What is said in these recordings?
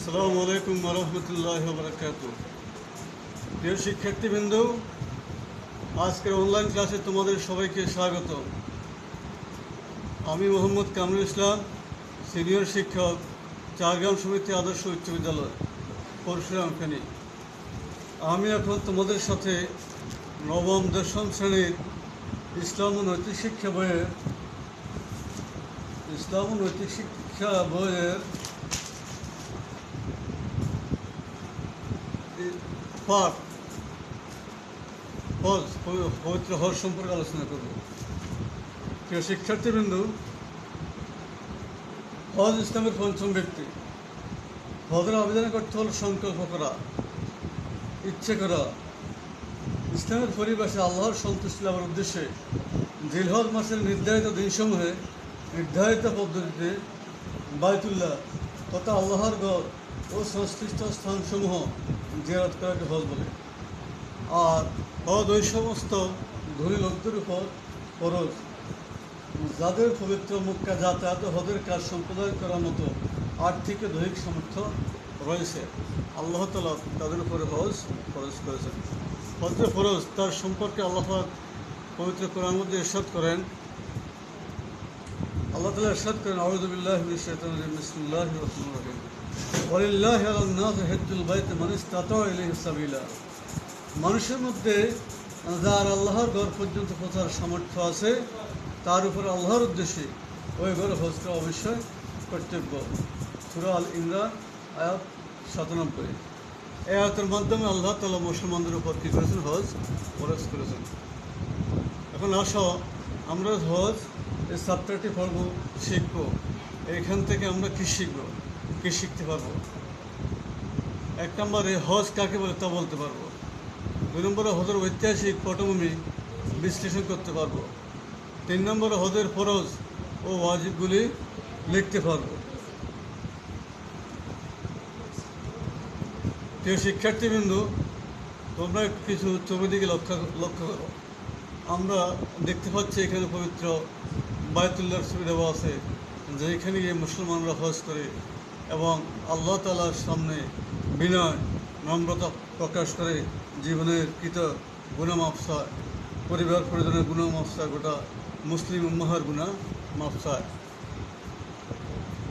আসসালামু আলাইকুম ওয়া রাহমাতুল্লাহি ওয়া বারাকাতুহু। প্রিয় শিক্ষার্থীবৃন্দ, আজকের অনলাইন ক্লাসে তোমাদের সবাইকে স্বাগত। আমি মোহাম্মদ কামরুল ইসলাম, সিনিয়র শিক্ষক, চারগ্রাম সমিতি আদর্শ উচ্চ বিদ্যালয়, পরশুরাম ফেনী। আমি এখন তোমাদের সাথে নবম দশম শ্রেণীর ইসলাম ও নৈতিক শিক্ষা বইয়ের পাঠ হজ, পবিত্র হজ সম্পর্কে আলোচনা করব। প্রিয় শিক্ষার্থীবৃন্দ, হজ ইসলামের পঞ্চম ব্যক্তি। হজের আবেদন করতে হল সংকল্প করা, ইচ্ছে করা। ইসলামের পরিবেশে আল্লাহর সন্তুষ্টি লাভের উদ্দেশ্যে জিলহজ মাসের নির্ধারিত দিনসমূহে নির্ধারিত পদ্ধতিতে বাইতুল্লাহ তথা আল্লাহর ঘর ও সংশ্লিষ্ট স্থানসমূহ জিয়ারত করাকে হজ বলে। আর হজ ওই সমস্ত ধনী লোকদের উপর ফরজ যাদের পবিত্র মক্কা যাতায়াত হজের কাজ সম্পাদন করার মতো আর্থিক ও দৈহিক সামর্থ্য রয়েছে। আল্লাহ তাআলা তাদের উপরে হজ ফরজ করেছেন। হজের ফরজ তার সম্পর্কে আল্লাহ পবিত্র কোরআনের মধ্যে ইরশাদ করেন। আল্লাহ তাআলা ইরশাদ করেন, আউযু বিল্লাহি মিনাশ শাইতানির রাজিম, বিসমিল্লাহির রহমানির রহিম, ওয়ালিল্লাহি আলান নাসি হিজ্জুল বাইতি মান ইসতাতা ইলাইহি সাবিলা। মানুষের মধ্যে যার আল্লাহর ঘর পর্যন্ত পৌঁছার সামর্থ্য আছে তার উপর আল্লাহর উদ্দেশ্যে ওই ঘরে হজ করা অবশ্যই কর্তব্য। সূরা আল ইমরান আয়াত 97। এই আয়াতের মাধ্যমে আল্লাহ তাআলা মুসলমানদের উপর কী করেছেন? হজ ফরজ করেছেন। এখন আসো আমরা হজ এই চ্যাপ্টারটি পড়ব, শিখব। এখান থেকে আমরা কী শিখব, কী শিখতে পারবো? এক নম্বরে হজ কাকে বলে তা বলতে পারবো। দুই নম্বরে হজের ঐতিহাসিক পটভূমি বিশ্লেষণ করতে পারবো। তিন নম্বরে হজের ফরজ ও ওয়াজিবগুলি লিখতে পারবো। প্রিয় শিক্ষার্থীবৃন্দ, তোমরা কিছু ছবি দিকে লক্ষ্য করো। আমরা দেখতে পাচ্ছি এখানে পবিত্র বায়তুল্লাহর ছবি দেওয়া আছে, যেখানে গিয়ে মুসলমানরা হজ করে এবং আল্লাহ তাআলার সামনে বিনয় নম্রতা প্রকাশ করে জীবনের কৃত গুনাহ মাফ চায়, পরিবার পরিজনের গুনাহ মাফ চায়, গোটা মুসলিম উম্মাহর গুনাহ মাফ চায়।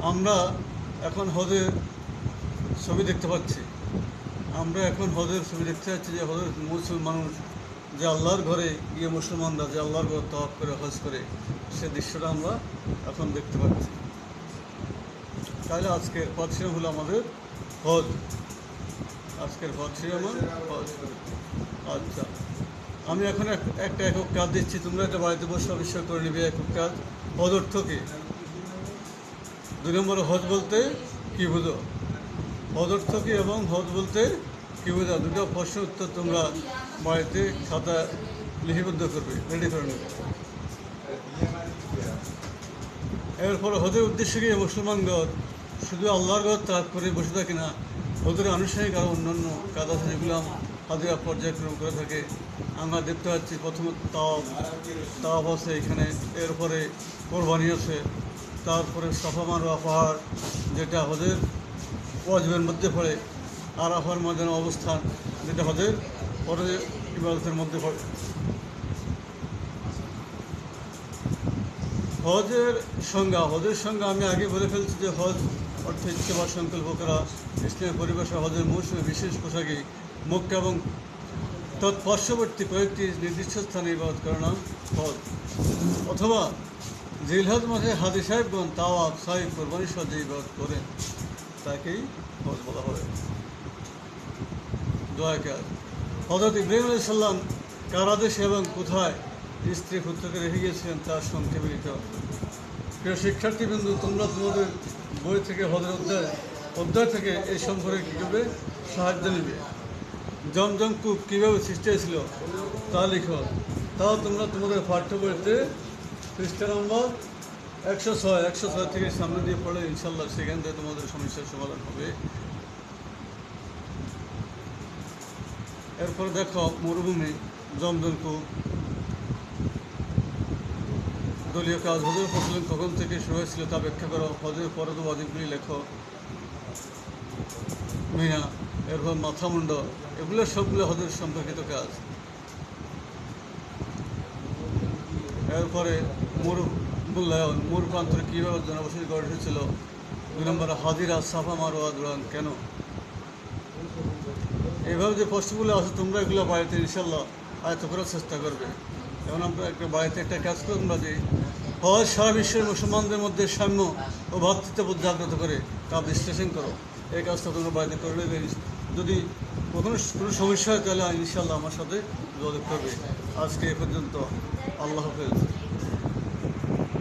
আমরা এখন হজের ছবি দেখতে পাচ্ছি। যে হজের মুসলিম মানুষ যে আল্লাহর ঘরে গিয়ে মুসলমানরা যে আল্লাহর ঘর তওয়াফ করে হজ করে, সে দৃশ্যটা আমরা এখন দেখতে পাচ্ছি। তাহলে আজকের পথ শিরোনাম হলো আমাদের হজ। হজ। আচ্ছা, আমি এখন একটা একক কাজ দিচ্ছি, তোমরা একটা বাড়িতে বসে আবিষ্কার করে নেবে। একক কাজ, হজ অর্থ কী? দুই নম্বরে হজ বলতে কী বুঝো? হজ অর্থ কী এবং হজ বলতে কী বোঝা? দুটো প্রশ্নের উত্তর তোমরা বাড়িতে খাতা লিপিবদ্ধ করবে, রেডি করে নেবে। এরপরে হজের উদ্দেশ্যে গিয়ে মুসলমানগণ শুধু আল্লাহর ঘর ত্যাগ করে বসে থাকে না, হজের আনুষ্ঠানিক আরও অন্যান্য কাজ আছে যেগুলো হাজিরা পর্যায়ক্রম করে থাকে। আমরা দেখতে পাচ্ছি প্রথমে তাওয়াফ আছে এখানে, এরপরে কোরবানি আছে, তারপরে সাফা মারওয়া পাহাড় যেটা হজের ওয়াজিবের মধ্যে পড়ে, আরাফার ময়দানে অবস্থান যেটা হজের ফরজ ইবাদতের মধ্যে পড়ে। হজের সংজ্ঞা আমি আগে বলে ফেলছি যে হজ অর্থ ইচ্ছে বা সংকল্প করা। ইসলামের পরিবেশে হজের মৌসুমে বিশেষ পোশাকে মক্কা এবং তৎপার্শ্ববর্তী কয়েকটি নির্দিষ্ট স্থানে ইবাদত করার নাম হজ। অথবা জিলহজ মাসে হাজী সাহেবগণ তাওয়াফ, সাই, কোরবানি সহ যে ইবাদত করেন তাকেই হজ বলা হবে। দোয়া কাজ। হযরত ইব্রাহিম আলাইহিস সালাম কার আদেশে এবং কোথায় স্ত্রী পুত্রকে রেখে গিয়েছিলেন তার সংক্ষেপে লিখতে হবে। প্রিয় শিক্ষার্থীবৃন্দ, তোমরা তোমাদের বই থেকে হজের অধ্যায় থেকে এই সম্পর্কে কীভাবে সাহায্য নেবে। জমজম কূপ কীভাবে সৃষ্টি হয়েছিল তা লিখো। তাও তোমরা তোমাদের পাঠ্য বইতে পৃষ্ঠা নম্বর 106 থেকে সামনে দিয়ে পড়ে ইনশাল্লাহ সেখান থেকে তোমাদের সমস্যার সমাধান হবে। এরপরে দেখো মরুভূমি, জমজম কূপ, দলীয় কাজ, হজের প্রচলন কখন থেকে শুরু হয়েছিল তা ব্যাখ্যা করো। হজের ফরজ ও ওয়াজিবগুলি লেখো। মিনা, এরপর মাথামুন্ড, এগুলো সবগুলো হজের সম্পর্কিত কাজ। এরপরে মূল্যায়ন, মূল প্রান্তরে কীভাবে জনবসতি গড়ে উঠেছিল। 2 নম্বরে হাজিরা, সাফা মারোয়া দৌড়ান কেন। এইভাবে যে প্রশ্নগুলো আছে তোমরা এগুলো বাড়িতে ইনশাল্লাহ আয়ত্ত করার চেষ্টা করবে। এবং আমরা বাড়িতে একটা কাজ করবো আমরা যে হজ সারা বিশ্বের মুসলমানদের মধ্যে সাম্য ও ভ্রাতৃত্ববোধ জাগ্রত করে তা বিশ্লেষণ করো। এই কাজটা তোমরা বাড়িতে করে নেবে। যদি কোনো সমস্যা হয় তাহলে ইনশাল্লাহ আমার সাথে যোগাযোগ করবে। আজকে এ পর্যন্ত। আল্লাহ হাফেজ।